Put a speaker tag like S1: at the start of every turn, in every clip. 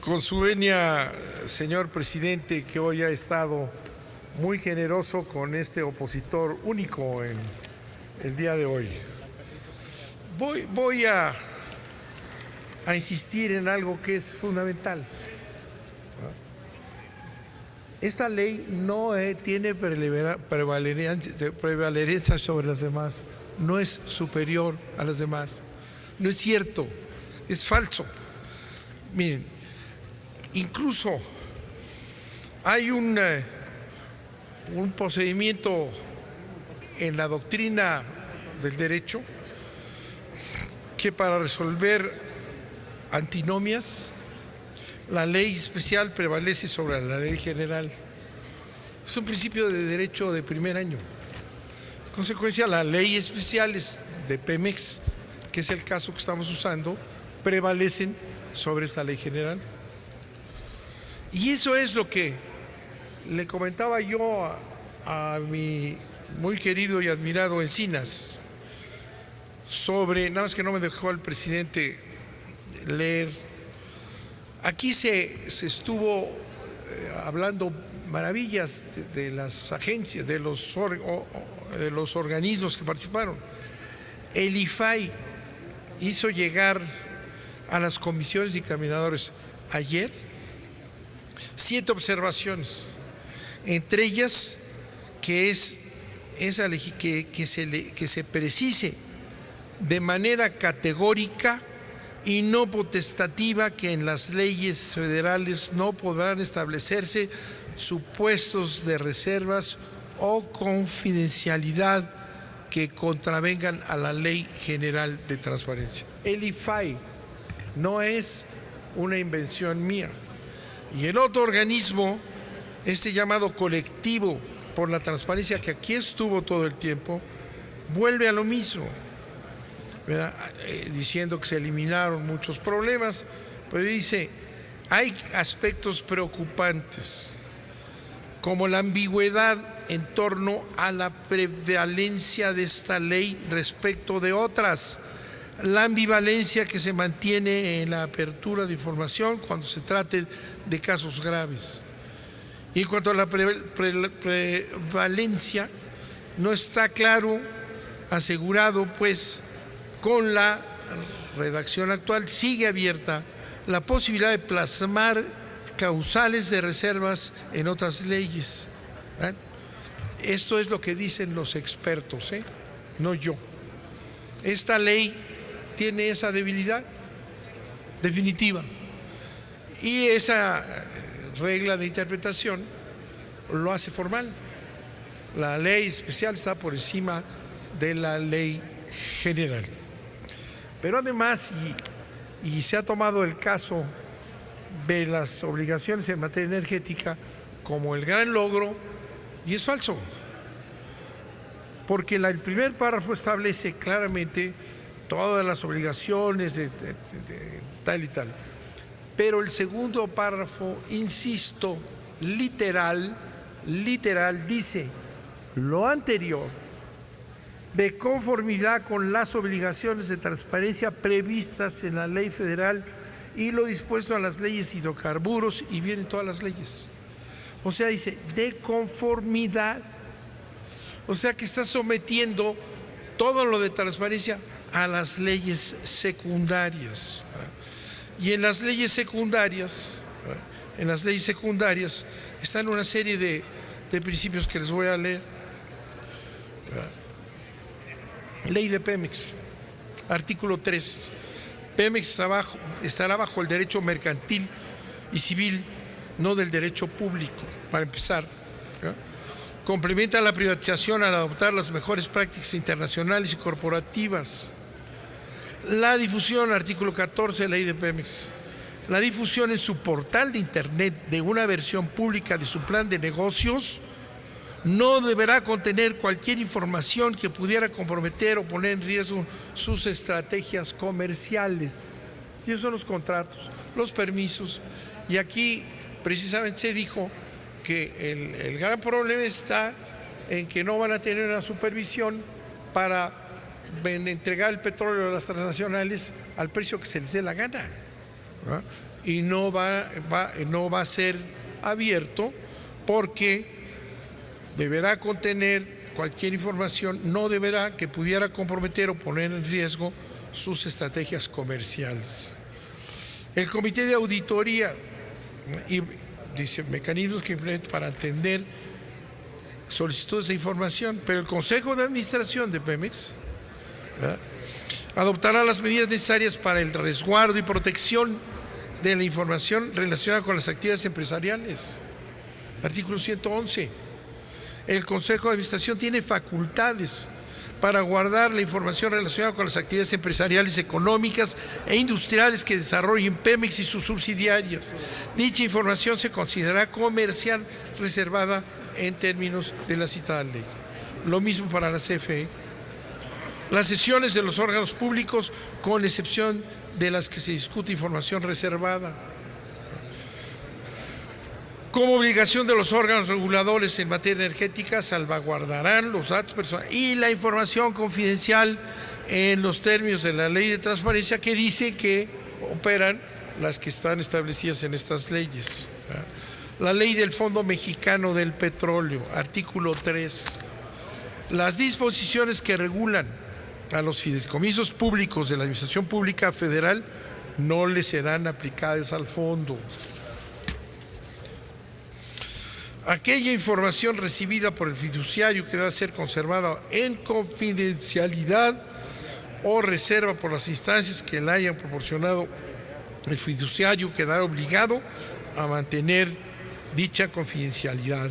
S1: Con su venia, señor presidente, que hoy ha estado muy generoso con este opositor único en el día de hoy. Voy a insistir en algo que es fundamental. Esta ley no tiene prevalencia sobre las demás, no es superior a las demás. No es cierto, es falso. Miren, incluso hay un procedimiento en la doctrina del derecho que para resolver antinomias, la ley especial prevalece sobre la ley general. Es un principio de derecho de primer año. En consecuencia, las leyes especiales de Pemex, que es el caso que estamos usando, prevalecen sobre esta ley general. Y eso es lo que le comentaba yo a mi muy querido y admirado Encinas sobre, nada más que no me dejó el presidente leer. Aquí se estuvo hablando maravillas de las agencias, de los organismos que participaron. El IFAI hizo llegar a las comisiones dictaminadoras ayer 7 observaciones, entre ellas que se precise de manera categórica y no potestativa que en las leyes federales no podrán establecerse supuestos de reservas o confidencialidad que contravengan a la Ley General de Transparencia. El IFAI no es una invención mía. Y el otro organismo, este llamado Colectivo por la Transparencia, que aquí estuvo todo el tiempo, vuelve a lo mismo, diciendo que se eliminaron muchos problemas, pero dice, hay aspectos preocupantes, como la ambigüedad en torno a la prevalencia de esta ley respecto de otras, la ambivalencia que se mantiene en la apertura de información cuando se trate de casos graves. Y en cuanto a la prevalencia, no está claro, asegurado, pues, con la redacción actual, sigue abierta la posibilidad de plasmar causales de reservas en otras leyes. Esto es lo que dicen los expertos, no yo. Esta ley tiene esa debilidad definitiva y esa regla de interpretación lo hace formal. La ley especial está por encima de la ley general. Pero además, y se ha tomado el caso de las obligaciones en materia energética como el gran logro, y es falso, porque el primer párrafo establece claramente todas las obligaciones de tal y tal, pero el segundo párrafo, insisto, literal dice lo anterior de conformidad con las obligaciones de transparencia previstas en la ley federal y lo dispuesto a las leyes hidrocarburos, y vienen todas las leyes. O sea, dice de conformidad, o sea que está sometiendo todo lo de transparencia a las leyes secundarias. Y en las leyes secundarias, están una serie de principios que les voy a leer. Ley de Pemex, artículo 3. Pemex estará bajo el derecho mercantil y civil, no del derecho público, para empezar. Complementa la privatización al adoptar las mejores prácticas internacionales y corporativas. La difusión, artículo 14 de la ley de Pemex. La difusión en su portal de internet de una versión pública de su plan de negocios no deberá contener cualquier información que pudiera comprometer o poner en riesgo sus estrategias comerciales. Y esos son los contratos, los permisos. Y aquí precisamente se dijo que el gran problema está en que no van a tener una supervisión para entregar el petróleo a las transnacionales al precio que se les dé la gana. y no va a ser abierto porque deberá contener cualquier información, no deberá que pudiera comprometer o poner en riesgo sus estrategias comerciales. El Comité de Auditoría y dice mecanismos que implementa para atender solicitudes de información, pero el Consejo de Administración de Pemex, ¿verdad?, adoptará las medidas necesarias para el resguardo y protección de la información relacionada con las actividades empresariales. Artículo 111. El Consejo de Administración tiene facultades para guardar la información relacionada con las actividades empresariales, económicas e industriales que desarrollen Pemex y sus subsidiarios. Dicha información se considerará comercial reservada en términos de la citada ley. Lo mismo para la CFE. Las sesiones de los órganos públicos, con excepción de las que se discute información reservada. Como obligación de los órganos reguladores en materia energética, salvaguardarán los datos personales y la información confidencial en los términos de la Ley de Transparencia, que dice que operan las que están establecidas en estas leyes. La Ley del Fondo Mexicano del Petróleo, artículo 3. Las disposiciones que regulan a los fideicomisos públicos de la Administración Pública Federal no les serán aplicadas al fondo. Aquella información recibida por el fiduciario que debe ser conservada en confidencialidad o reserva por las instancias que la hayan proporcionado, el fiduciario quedará obligado a mantener dicha confidencialidad.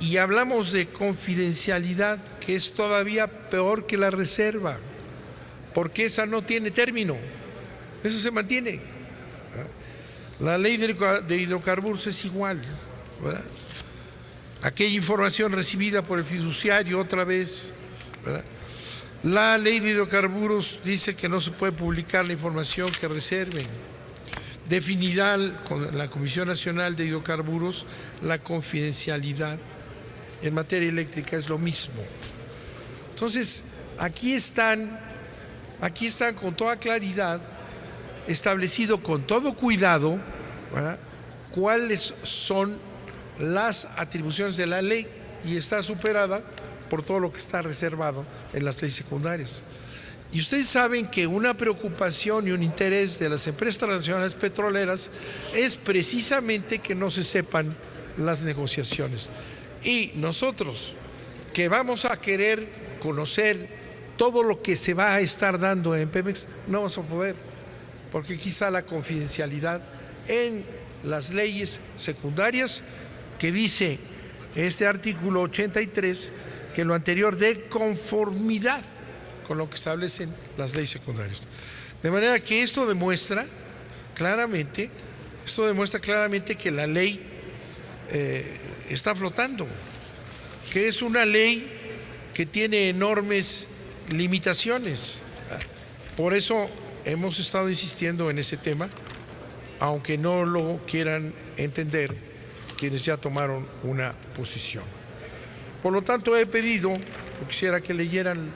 S1: Y hablamos de confidencialidad, que es todavía peor que la reserva, porque esa no tiene término, eso se mantiene. La ley de hidrocarburos es igual, ¿verdad? Aquella información recibida por el fiduciario otra vez, ¿verdad? La ley de hidrocarburos dice que no se puede publicar la información que reserven. Definirá con la Comisión Nacional de Hidrocarburos la confidencialidad. En materia eléctrica es lo mismo. Entonces, aquí están con toda claridad, establecido con todo cuidado, ¿verdad?, cuáles son las atribuciones de la ley, y está superada por todo lo que está reservado en las leyes secundarias. Y ustedes saben que una preocupación y un interés de las empresas transnacionales petroleras es precisamente que no se sepan las negociaciones. Y nosotros, que vamos a querer conocer todo lo que se va a estar dando en Pemex, no vamos a poder, porque quizá la confidencialidad en las leyes secundarias, que dice este artículo 83, que lo anterior de conformidad con lo que establecen las leyes secundarias. De manera que esto demuestra claramente que la ley está flotando, que es una ley que tiene enormes limitaciones. Por eso hemos estado insistiendo en ese tema, aunque no lo quieran entender quienes ya tomaron una posición. Por lo tanto, he pedido, quisiera que leyeran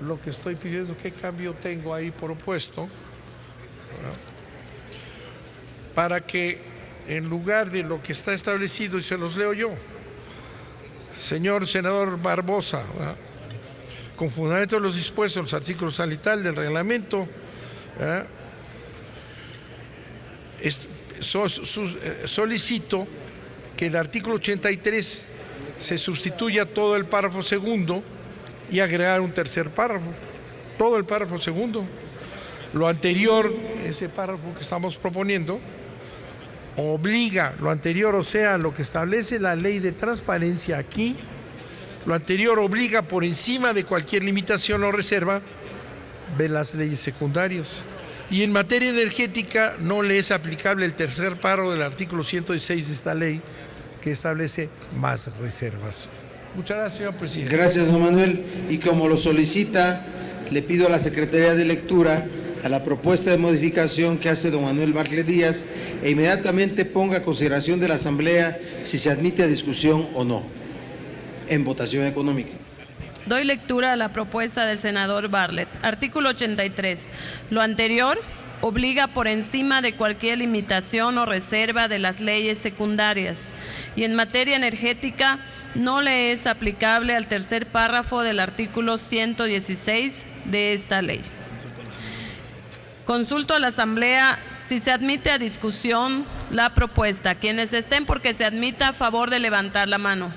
S1: lo que estoy pidiendo, qué cambio tengo ahí propuesto, ¿verdad?, para que en lugar de lo que está establecido, y se los leo yo, señor senador Barbosa, ¿verdad?, con fundamento de los dispuestos en los artículos tal y tal del reglamento, ¿verdad?, solicito que el artículo 83 se sustituya todo el párrafo segundo y agregar un tercer párrafo, todo el párrafo segundo. Lo anterior, ese párrafo que estamos proponiendo, obliga, lo anterior, o sea, lo que establece la ley de transparencia aquí, lo anterior obliga por encima de cualquier limitación o reserva de las leyes secundarias. Y en materia energética no le es aplicable el tercer párrafo del artículo 116 de esta ley, que establece más reservas. Muchas gracias, señor presidente.
S2: Gracias, don Manuel. Y como lo solicita, le pido a la Secretaría de Lectura a la propuesta de modificación que hace don Manuel Bartlett Díaz e inmediatamente ponga a consideración de la Asamblea si se admite a discusión o no en votación económica.
S3: Doy lectura a la propuesta del senador Bartlett. Artículo 83. Lo anterior obliga por encima de cualquier limitación o reserva de las leyes secundarias y en materia energética no le es aplicable al tercer párrafo del artículo 116 de esta ley. Consulto a la Asamblea si se admite a discusión la propuesta. Quienes estén porque se admita, a favor de levantar la mano.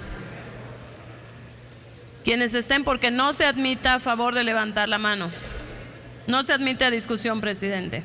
S3: Quienes estén porque no se admita, a favor de levantar la mano. No se admite a discusión, presidente.